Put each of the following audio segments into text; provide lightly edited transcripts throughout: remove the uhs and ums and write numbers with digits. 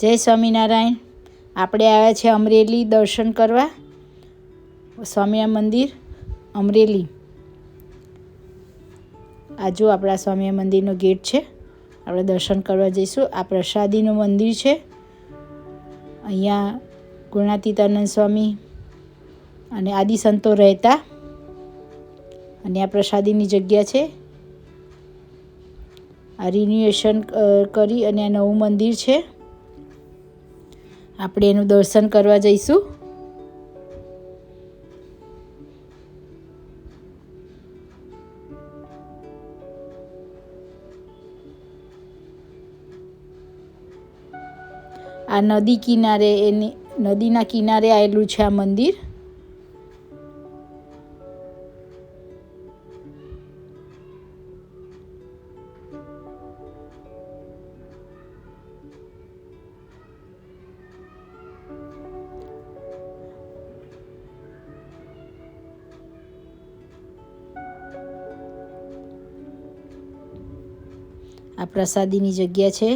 જય સ્વામિનારાયણ. આપણે આવ્યા છે અમરેલી દર્શન કરવા. સ્વામિનારાયણ મંદિર અમરેલી. આ જો આપણા સ્વામિનારાયણ મંદિરનો ગેટ છે. આપણે દર્શન કરવા જઈશું. આ પ્રસાદીનું મંદિર છે. અહીંયા ગુણાતીતાનંદ સ્વામી અને આદિ સંતો રહેતા. અને આ પ્રસાદીની જગ્યા છે. આ રિન્યુએશન કરી અને આ નવું મંદિર છે. આપણે એનું દર્શન કરવા જઈશું. આ નદી કિનારે નદીના કિનારે આવેલું છે આ મંદિર. આ પ્રસાદીની જગ્યા છે.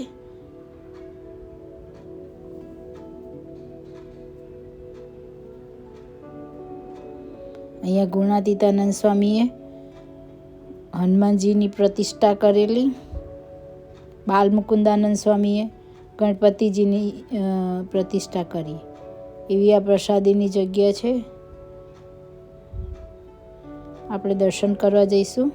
અહીંયા ગુણાતીતાનંદ સ્વામીએ હનુમાનજીની પ્રતિષ્ઠા કરેલી. બાલમુકુંદાનંદ સ્વામીએ ગણપતિજીની પ્રતિષ્ઠા કરી. એવી આ પ્રસાદીની જગ્યા છે. આપણે દર્શન કરવા જઈશું.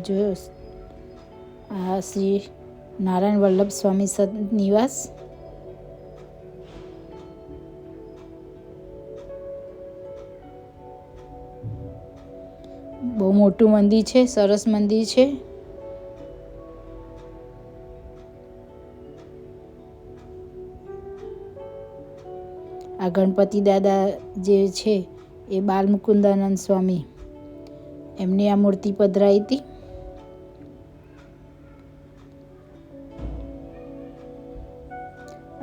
જોયો આ શ્રી નારાયણ વલ્લભ સ્વામી સંત નિવાસ. બહુ મોટું મંદિર છે. સરસ મંદિર છે. આ ગણપતિ દાદા જે છે એ બાલમુકુંદાનંદ સ્વામી એમની આ મૂર્તિ પધરાઈ હતી.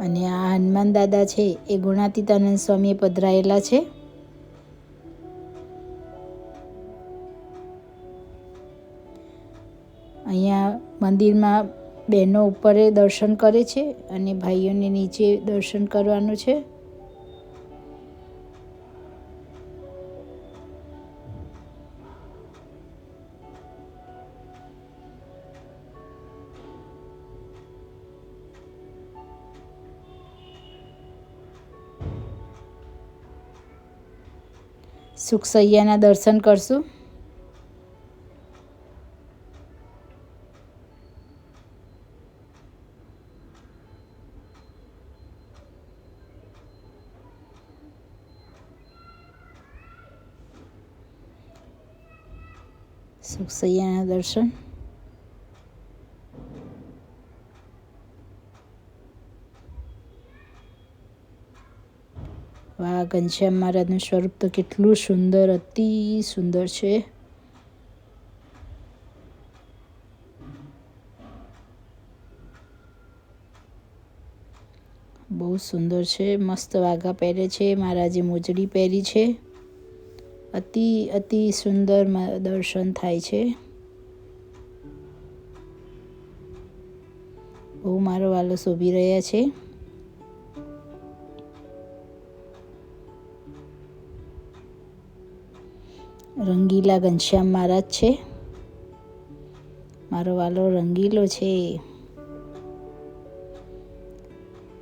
અને આ હનુમાન દાદા છે એ ગુણાતીતાનંદ સ્વામીએ પધરાયેલા છે. અહીંયા મંદિરમાં બહેનો ઉપર દર્શન કરે છે અને ભાઈઓને નીચે દર્શન કરવાનું છે. સુખસૈયાના દર્શન કરશું. સુખસૈયાના દર્શન. વાહ, ઘનશ્યામ મહારાજનું સ્વરૂપ તો કેટલું સુંદર, અતિ સુંદર છે. બહુ સુંદર છે. મસ્ત વાઘા પહેરે છે. મહારાજે મોજડી પહેરી છે. અતિ સુંદર દર્શન થાય છે. બહુ મારો વાલો શોભી રહ્યા છે. રંગીલા ઘનશ્યામ મહારાજ છે. મારો વાલો રંગીલો છે.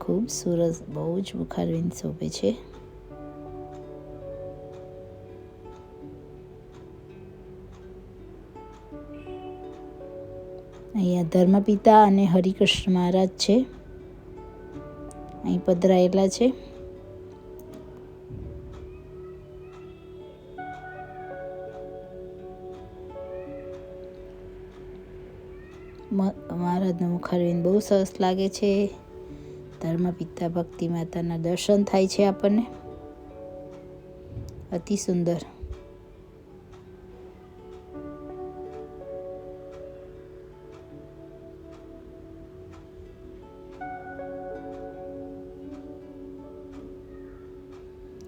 ખૂબ સરસ, બહુ જ મુખારવિંદ શોભે છે. અહીંયા ધર્મપિતા અને હરિકૃષ્ણ મહારાજ છે. અહીં પધરાયેલા છે. મહારાજનું મુખારવિંદ બહુ સરસ લાગે છે. ધર્મપિતા ભક્તિ માતાના દર્શન થાય છે આપણને. અતિ સુંદર.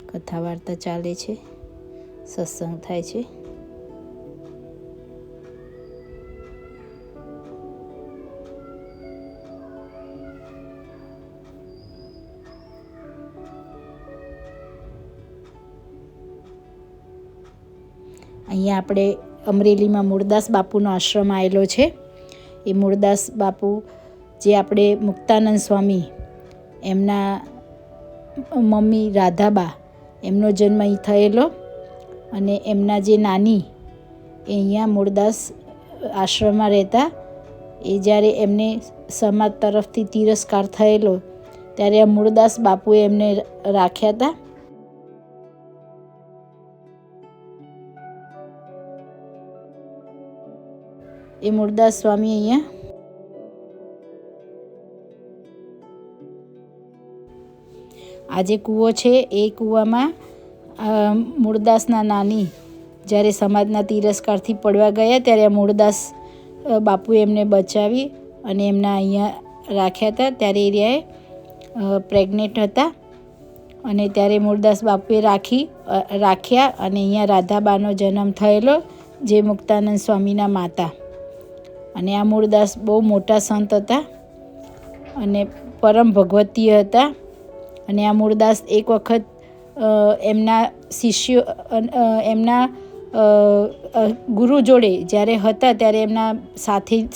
કથા વાર્તા ચાલે છે, સત્સંગ થાય છે. અહીંયા આપણે અમરેલીમાં મૂળદાસ બાપુનો આશ્રમ આવેલો છે. એ મૂળદાસ બાપુ જે આપણે મુક્તાનંદ સ્વામી એમના મમ્મી રાધાબા એમનો જન્મ અહીં થયેલો અને એમના જે નાની એ અહીંયા મૂળદાસ આશ્રમમાં રહેતા. એ જ્યારે એમને સમાજ તરફથી તિરસ્કાર થયેલો ત્યારે આ મૂળદાસ બાપુએ એમને રાખ્યા હતા. એ મૂળદાસ સ્વામી અહીંયા આ જે કૂવો છે એ કૂવામાં મૂળદાસના નાની જ્યારે સમાજના તિરસ્કારથી પડવા ગયા ત્યારે આ મૂળદાસ બાપુએ એમને બચાવી અને એમના અહીંયા રાખ્યા હતા. ત્યારે એરિયાએ પ્રેગ્નેન્ટ હતા અને ત્યારે મૂળદાસ બાપુએ રાખ્યા અને અહીંયા રાધાબાનો જન્મ થયેલો જે મુક્તાનંદ સ્વામીના માતા. અને આ મૂળદાસ બહુ મોટા સંત હતા અને પરમ ભગવતીય હતા. અને આ મૂળદાસ એક વખત એમના શિષ્યો એમના ગુરુ જોડે જ્યારે હતા ત્યારે એમના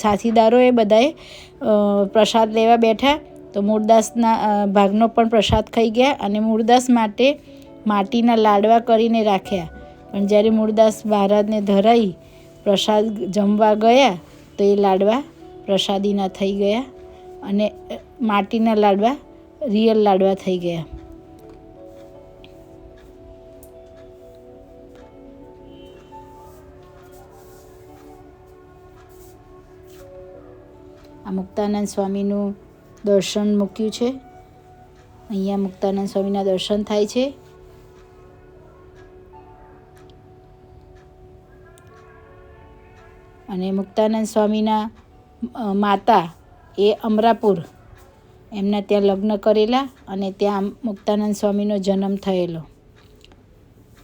સાથીદારોએ બધાએ પ્રસાદ લેવા બેઠા તો મૂળદાસના ભાગનો પણ પ્રસાદ ખાઈ ગયા અને મૂળદાસ માટે માટીના લાડવા કરીને રાખ્યા. પણ જ્યારે મૂળદાસ મહારાજને ધરાઈ પ્રસાદ જમવા ગયા તો એ લાડવા પ્રસાદીના થઈ ગયા અને માટીના લાડવા રિયલ લાડવા થઈ ગયા. આ મુક્તાનંદ સ્વામીનું દર્શન મૂક્યું છે. અહીંયા મુક્તાનંદ સ્વામીના દર્શન થાય છે. અને મુક્તાનંદ સ્વામીના માતા એ અમરાપુર એમના ત્યાં લગ્ન કરેલા અને ત્યાં મુક્તાનંદ સ્વામીનો જન્મ થયેલો.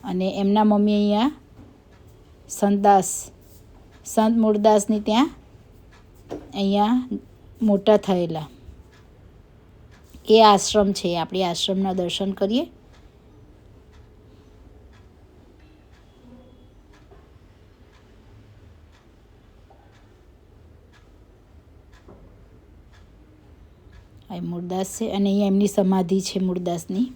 અને એમના મમ્મી અહીંયા સંત મૂળદાસની ત્યાં અહીંયા મોટા થયેલા. એ આશ્રમ છે. આપણે આશ્રમના દર્શન કરીએ. આ મૂળદાસ છે અને અહીંયા એમની સમાધિ છે મૂળદાસની.